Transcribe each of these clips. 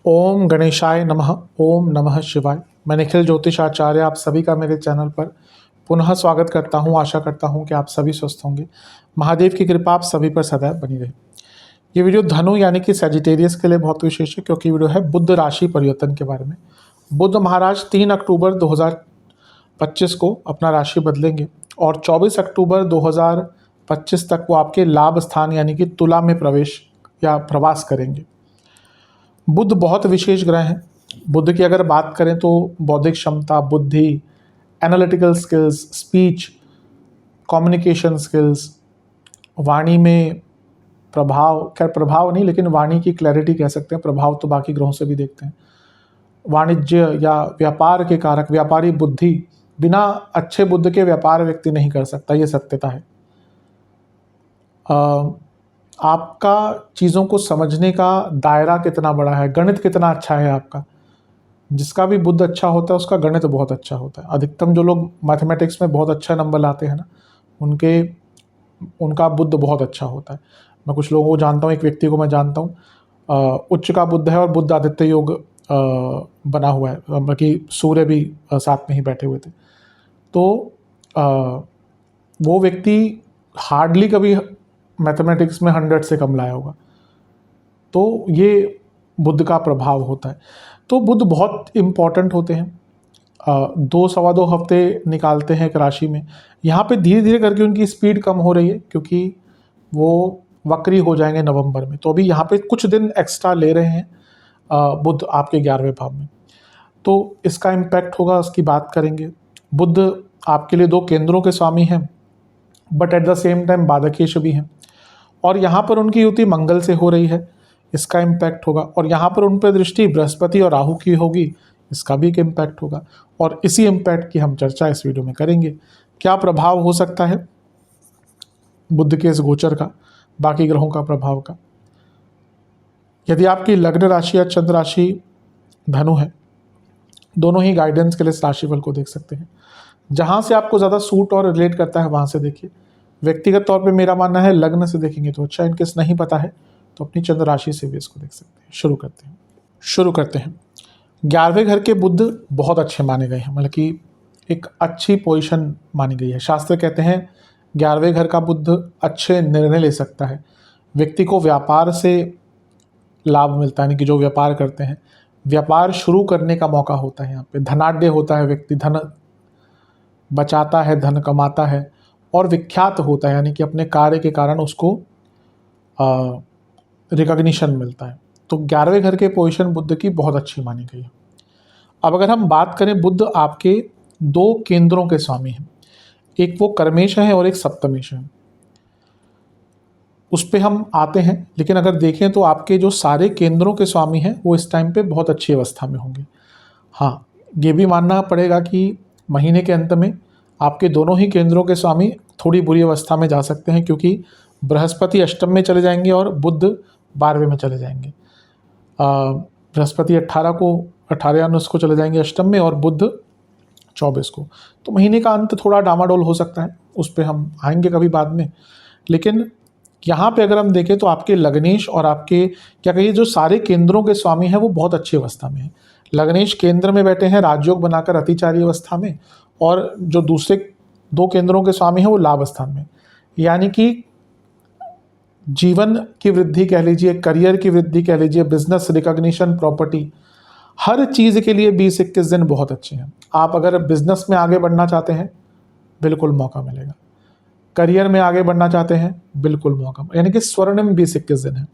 ओम गणेशाय नमः। ओम नमः शिवाय। मैं निखिल ज्योतिषाचार्य आप सभी का मेरे चैनल पर पुनः स्वागत करता हूं। आशा करता हूं कि आप सभी स्वस्थ होंगे। महादेव की कृपा आप सभी पर सदैव बनी रहे। ये वीडियो धनु यानी कि सजिटेरियस के लिए बहुत विशेष है, क्योंकि वीडियो है बुध राशि परिवर्तन के बारे में। बुध महाराज 3 अक्टूबर 2025 को अपना राशि बदलेंगे और 24 अक्टूबर 2025 तक वो आपके लाभ स्थान यानी कि तुला में प्रवेश या प्रवास करेंगे। बुध बहुत विशेष ग्रह हैं। बुध की अगर बात करें तो बौद्धिक क्षमता, बुद्धि, analytical skills, speech, communication skills, वाणी में प्रभाव, खैर प्रभाव नहीं लेकिन वाणी की क्लैरिटी कह सकते हैं, प्रभाव तो बाकी ग्रहों से भी देखते हैं। वाणिज्य या व्यापार के कारक, व्यापारी बुद्धि, बिना अच्छे बुद्ध के व्यापार व्यक्ति नहीं कर सकता, ये सत्यता है। आपका चीज़ों को समझने का दायरा कितना बड़ा है, गणित कितना अच्छा है आपका। जिसका भी बुद्ध अच्छा होता है उसका गणित बहुत अच्छा होता है। अधिकतम जो लोग मैथमेटिक्स में बहुत अच्छा नंबर लाते हैं ना, उनका बुद्ध बहुत अच्छा होता है। मैं कुछ लोगों को जानता हूँ, एक व्यक्ति को मैं जानता हूँ, उच्च का बुद्ध है और बुद्ध आदित्य योग बना हुआ है, बाकी सूर्य भी साथ में ही बैठे हुए थे। तो वो व्यक्ति हार्डली कभी मैथमेटिक्स में 100 से कम लाया होगा। तो ये बुध का प्रभाव होता है। तो बुध बहुत इम्पॉर्टेंट होते हैं। 2 सवा 2 हफ्ते निकालते हैं एक राशि में। यहाँ पे धीरे धीरे करके उनकी स्पीड कम हो रही है, क्योंकि वो वक्री हो जाएंगे नवंबर में। तो अभी यहाँ पे कुछ दिन एक्स्ट्रा ले रहे हैं बुध आपके 11वें भाव में। तो इसका इम्पैक्ट होगा, उसकी बात करेंगे। बुध आपके लिए 2 केंद्रों के स्वामी हैं, but at the same time बाधकेश भी हैं, और यहाँ पर उनकी युति मंगल से हो रही है, इसका इम्पैक्ट होगा। और यहाँ पर उन पर दृष्टि बृहस्पति और राहु की होगी, इसका भी एक इम्पैक्ट होगा। और इसी इम्पैक्ट की हम चर्चा इस वीडियो में करेंगे। क्या प्रभाव हो सकता है बुध के इस गोचर का, बाकी ग्रहों का प्रभाव का। यदि आपकी लग्न राशि या चंद्र राशि धनु है, दोनों ही गाइडेंस के लिए इस राशिफल को देख सकते हैं। जहाँ से आपको ज़्यादा सूट और रिलेट करता है वहाँ से देखिए। व्यक्तिगत तौर पे मेरा मानना है लग्न से देखेंगे तो अच्छा। इनकेस नहीं पता है तो अपनी चंद्र राशि से भी इसको देख सकते हैं। शुरू करते हैं। 11वें घर के बुध बहुत अच्छे माने गए हैं, मतलब कि एक अच्छी पोजीशन मानी गई है। शास्त्र कहते हैं 11वें घर का बुध अच्छे निर्णय ले सकता है। व्यक्ति को व्यापार से लाभ मिलता है, यानी कि जो व्यापार करते हैं, व्यापार शुरू करने का मौका होता है। यहाँ पे धनाढ्य होता है व्यक्ति, धन बचाता है, धन कमाता है और विख्यात होता है, यानी कि अपने कार्य के कारण उसको रिकॉग्निशन मिलता है। तो 11वें घर के पोजीशन बुध की बहुत अच्छी मानी गई है। अब अगर हम बात करें, बुध आपके 2 केंद्रों के स्वामी हैं, एक वो कर्मेश है और एक सप्तमेश है। उस पर हम आते हैं, लेकिन अगर देखें तो आपके जो सारे केंद्रों के स्वामी हैं वो इस टाइम पे बहुत अच्छी अवस्था में होंगे। हाँ, ये भी मानना पड़ेगा कि महीने के अंत में आपके दोनों ही केंद्रों के स्वामी थोड़ी बुरी अवस्था में जा सकते हैं, क्योंकि बृहस्पति अष्टम में चले जाएंगे और बुध 12वें में चले जाएंगे। बृहस्पति 18 या 19 को चले जाएंगे अष्टम में और बुध 24 को। तो महीने का अंत थोड़ा डामाडोल हो सकता है, उस पर हम आएंगे कभी बाद में। लेकिन यहाँ पे अगर हम देखें तो आपके लग्नेश और आपके क्या कहिए जो सारे केंद्रों के स्वामी हैं वो बहुत अच्छी अवस्था में हैं। लग्नेश केंद्र में बैठे हैं राजयोग बनाकर अतिचारी अवस्था में, और जो दूसरे 2 केंद्रों के स्वामी हैं वो लाभ स्थान में, यानी कि जीवन की वृद्धि कह लीजिए, करियर की वृद्धि कह लीजिए, बिजनेस रिकॉग्निशन, प्रॉपर्टी, हर चीज़ के लिए 20-21 दिन बहुत अच्छे हैं। आप अगर बिजनेस में आगे बढ़ना चाहते हैं बिल्कुल मौका मिलेगा, करियर में आगे बढ़ना चाहते हैं बिल्कुल मौका, यानी कि स्वर्णिम 20-21 दिन है।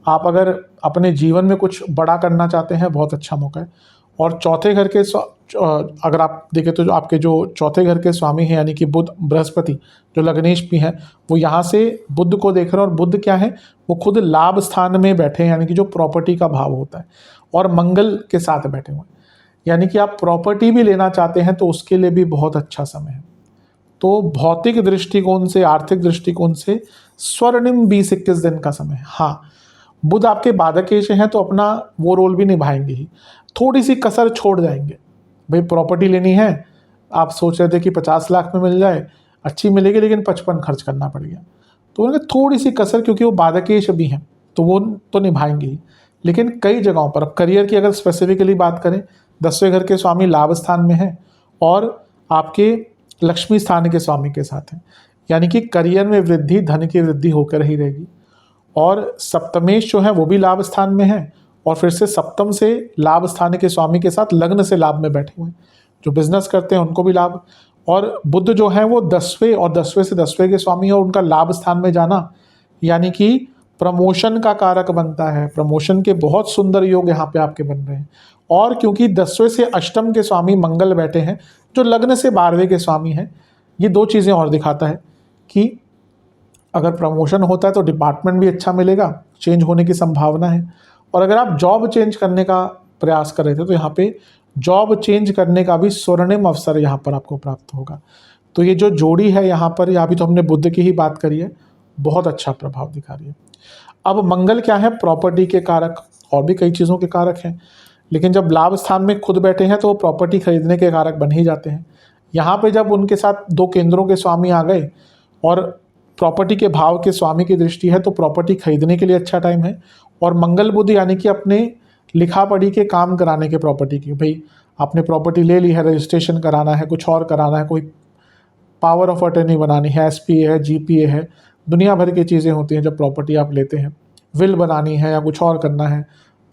आप अगर अपने जीवन में कुछ बड़ा करना चाहते हैं बहुत अच्छा मौका है। और चौथे घर के अगर आप देखें तो जो आपके जो चौथे घर के स्वामी हैं यानी कि बुध बृहस्पति जो लग्नेश भी हैं, वो यहाँ से बुध को देख रहे हैं। और बुध क्या है, वो खुद लाभ स्थान में बैठे हैं, यानी कि जो प्रॉपर्टी का भाव होता है, और मंगल के साथ बैठे हुए हैं, यानी कि आप प्रॉपर्टी भी लेना चाहते हैं तो उसके लिए भी बहुत अच्छा समय है। तो भौतिक दृष्टिकोण से, आर्थिक दृष्टिकोण से स्वर्णिम 20-21 दिन का समय है। हाँ, बुध आपके बाधकेश हैं तो अपना वो रोल भी निभाएंगे ही, थोड़ी सी कसर छोड़ जाएंगे। भाई प्रॉपर्टी लेनी है, आप सोच रहे थे कि 50 लाख में मिल जाए, अच्छी मिलेगी, लेकिन 55 खर्च करना पड़ गया, तो उन्हें थोड़ी सी कसर, क्योंकि वो बाधकेश भी हैं। तो वो तो निभाएंगे ही। लेकिन कई जगहों पर, अब करियर की अगर स्पेसिफिकली बात करें, 10वें घर के स्वामी लाभ स्थान में है और आपके लक्ष्मी स्थान के स्वामी के साथ हैं, यानी कि करियर में वृद्धि, धन की वृद्धि होकर ही रहेगी। और सप्तमेश जो है वो भी लाभ स्थान में है और फिर से सप्तम से लाभ स्थान के स्वामी के साथ लग्न से लाभ में बैठे हुए हैं। जो बिजनेस करते हैं उनको भी लाभ, और बुध जो है वो 10वें और 10वें से 10वें के स्वामी है और उनका लाभ स्थान में जाना यानी कि प्रमोशन का कारक बनता है। प्रमोशन के बहुत सुंदर योग यहाँ पे आपके बन रहे हैं। और क्योंकि 10वें से अष्टम के स्वामी मंगल बैठे हैं जो लग्न से 12वें के स्वामी हैं, ये दो चीज़ें और दिखाता है कि अगर प्रमोशन होता है तो डिपार्टमेंट भी अच्छा मिलेगा, चेंज होने की संभावना है। और अगर आप जॉब चेंज करने का प्रयास कर रहे थे तो यहाँ पे जॉब चेंज करने का भी स्वर्णिम अवसर यहाँ पर आपको प्राप्त होगा। तो ये जो जोड़ी है यहाँ पर, यहाँ भी तो हमने बुध की ही बात करी है, बहुत अच्छा प्रभाव दिखा रही है। अब मंगल क्या है? प्रॉपर्टी के कारक, और भी कई चीज़ों के कारक हैं, लेकिन जब लाभ स्थान में खुद बैठे हैं तो वो प्रॉपर्टी खरीदने के कारक बन ही जाते हैं। यहाँ पे जब उनके साथ दो केंद्रों के स्वामी आ गए और प्रॉपर्टी के भाव के स्वामी की दृष्टि है तो प्रॉपर्टी खरीदने के लिए अच्छा टाइम है। और मंगल बुध यानी कि अपने लिखा पढ़ी के काम कराने के, प्रॉपर्टी की, भाई आपने प्रॉपर्टी ले ली है, रजिस्ट्रेशन कराना है, कुछ और कराना है, कोई पावर ऑफ अटर्नी बनानी है, एसपीए है, जीपीए है, दुनिया भर की चीज़ें होती हैं जब प्रॉपर्टी आप लेते हैं। विल बनानी है या कुछ और करना है,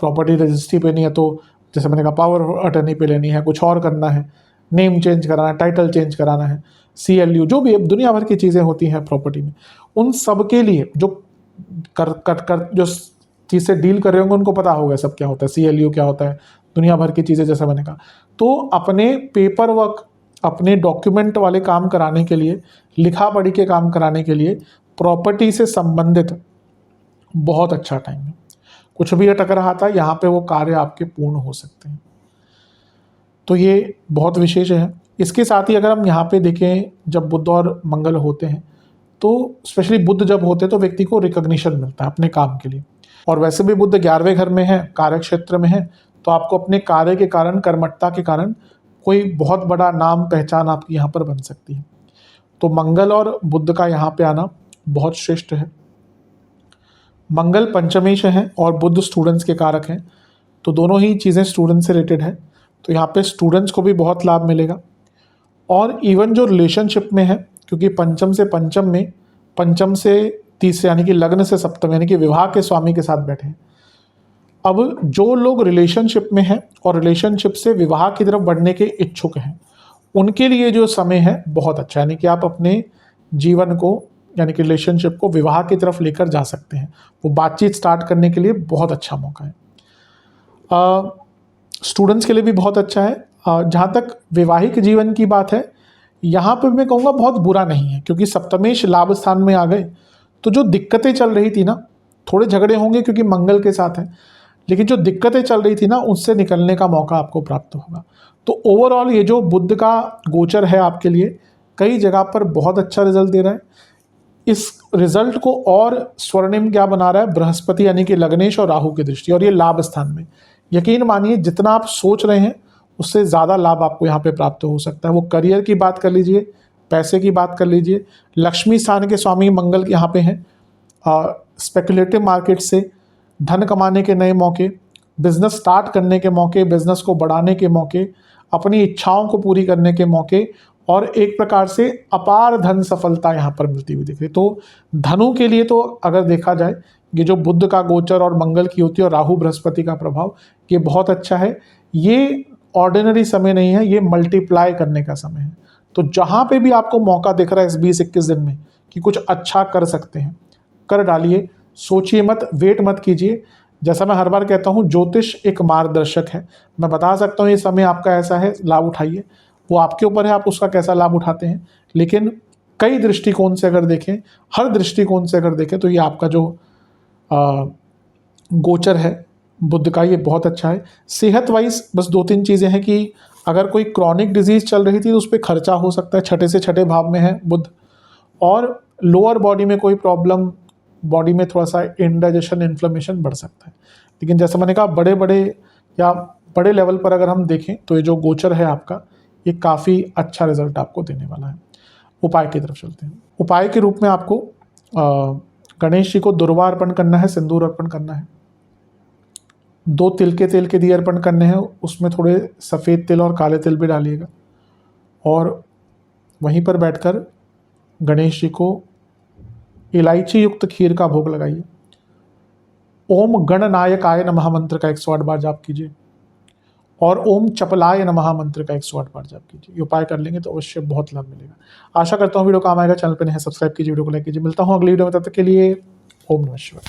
प्रॉपर्टी रजिस्ट्री पे नहीं है तो जैसे मैंने कहा पावर ऑफ अटर्नी पे लेनी है, कुछ और करना है, नेम चेंज कराना है, टाइटल चेंज कराना है, CLU, जो भी दुनिया भर की चीज़ें होती हैं प्रॉपर्टी में, उन सब के लिए जो कर जो चीज़ से डील कर रहे होंगे उनको पता होगा सब क्या होता है, CLU क्या होता है, दुनिया भर की चीज़ें, जैसा मैंने कहा। तो अपने पेपर वर्क, अपने डॉक्यूमेंट वाले काम कराने के लिए, लिखा पढ़ी के काम कराने के लिए प्रॉपर्टी से संबंधित बहुत अच्छा टाइम है। कुछ भी अटक रहा था यहाँ पे वो कार्य आपके पूर्ण हो सकते हैं, तो ये बहुत विशेष है। इसके साथ ही अगर हम यहाँ पे देखें, जब बुध और मंगल होते हैं तो स्पेशली बुध जब होते हैं तो व्यक्ति को रिकॉग्निशन मिलता है अपने काम के लिए। और वैसे भी बुध 11वें घर में है, कार्य क्षेत्र में है, तो आपको अपने कार्य के कारण, कर्मठता के कारण कोई बहुत बड़ा नाम पहचान आपकी यहाँ पर बन सकती है। तो मंगल और बुध का यहाँ पे आना बहुत श्रेष्ठ है। मंगल पंचमेश है और बुध स्टूडेंट्स के कारक हैं, तो दोनों ही चीज़ें स्टूडेंट से रिलेटेड है, तो यहाँ पे स्टूडेंट्स को भी बहुत लाभ मिलेगा। और इवन जो रिलेशनशिप में है, क्योंकि पंचम से पंचम में, पंचम से तीसरे यानी कि लग्न से सप्तम यानी कि विवाह के स्वामी के साथ बैठे हैं। अब जो लोग रिलेशनशिप में हैं और रिलेशनशिप से विवाह की तरफ बढ़ने के इच्छुक हैं, उनके लिए जो समय है बहुत अच्छा, यानी कि आप अपने जीवन को, यानी कि रिलेशनशिप को विवाह की तरफ लेकर जा सकते हैं। वो बातचीत स्टार्ट करने के लिए बहुत अच्छा मौका है। स्टूडेंट्स के लिए भी बहुत अच्छा है। जहाँ तक वैवाहिक जीवन की बात है, यहाँ पर मैं कहूँगा बहुत बुरा नहीं है, क्योंकि सप्तमेश लाभ स्थान में आ गए तो जो दिक्कतें चल रही थी ना, थोड़े झगड़े होंगे क्योंकि मंगल के साथ है, लेकिन जो दिक्कतें चल रही थी ना उससे निकलने का मौका आपको प्राप्त होगा। तो ओवरऑल ये जो बुध का गोचर है आपके लिए कई जगह पर बहुत अच्छा रिजल्ट दे रहा है। इस रिजल्ट को और स्वर्णिम क्या बना रहा है? बृहस्पति यानी कि लग्नेश और राहु की दृष्टि, और ये लाभ स्थान में। यकीन मानिए जितना आप सोच रहे हैं उससे ज़्यादा लाभ आपको यहाँ पे प्राप्त हो सकता है। वो करियर की बात कर लीजिए, पैसे की बात कर लीजिए, लक्ष्मी स्थान के स्वामी मंगल यहाँ पे हैं, स्पेकुलेटिव मार्केट से धन कमाने के नए मौके, बिजनेस स्टार्ट करने के मौके, बिजनेस को बढ़ाने के मौके, अपनी इच्छाओं को पूरी करने के मौके, और एक प्रकार से अपार धन सफलता यहाँ पर मिलती हुई दिख रही। तो धनु के लिए तो अगर देखा जाए, ये जो बुध का गोचर और मंगल की होती है और राहु बृहस्पति का प्रभाव, ये बहुत अच्छा है। ये ऑर्डिनरी समय नहीं है, ये मल्टीप्लाई करने का समय है। तो जहाँ पे भी आपको मौका दिख रहा है इस 20-21 दिन में कि कुछ अच्छा कर सकते हैं, कर डालिए। सोचिए मत, वेट मत कीजिए। जैसा मैं हर बार कहता हूँ, ज्योतिष एक मार्गदर्शक है। मैं बता सकता हूँ ये समय आपका ऐसा है, लाभ उठाइए। वो आपके ऊपर है, आप उसका कैसा लाभ उठाते हैं। लेकिन कई दृष्टिकोण से अगर देखें, हर दृष्टिकोण से अगर देखें, तो ये आपका जो गोचर है बुध का, ये बहुत अच्छा है। सेहत वाइज बस 2-3 चीज़ें हैं कि अगर कोई क्रॉनिक डिजीज़ चल रही थी तो उस पर खर्चा हो सकता है। छठे से छठे भाव में है बुध। और लोअर बॉडी में कोई प्रॉब्लम, बॉडी में थोड़ा सा इंडाइजेशन, इन्फ्लेमेशन बढ़ सकता है। लेकिन जैसे मैंने कहा, बड़े बड़े या बड़े लेवल पर अगर हम देखें तो ये जो गोचर है आपका, ये काफ़ी अच्छा रिजल्ट आपको देने वाला है। उपाय की तरफ चलते हैं। उपाय के रूप में आपको गणेश जी को दुर्वा अर्पण करना है, सिंदूर अर्पण करना है, 2 तिल के तेल के दिए अर्पण करने हैं, उसमें थोड़े सफ़ेद तिल और काले तिल भी डालिएगा, और वहीं पर बैठकर गणेश जी को इलायची युक्त खीर का भोग लगाइए। ओम गणनायकाय नमः मंत्र का 108 बार जाप कीजिए, और ओम चपलाय नमः मंत्र का 108 बार जाप कीजिए। ये उपाय कर लेंगे तो अवश्य बहुत लाभ मिलेगा। आशा करता हूँ वीडियो काम आएगा। चैनल पे नहीं है, सब्सक्राइब कीजिए, वीडियो को लाइक कीजिए। मिलता हूँ अगली वीडियो में, तब तक के लिए ओम नमः शिवाय।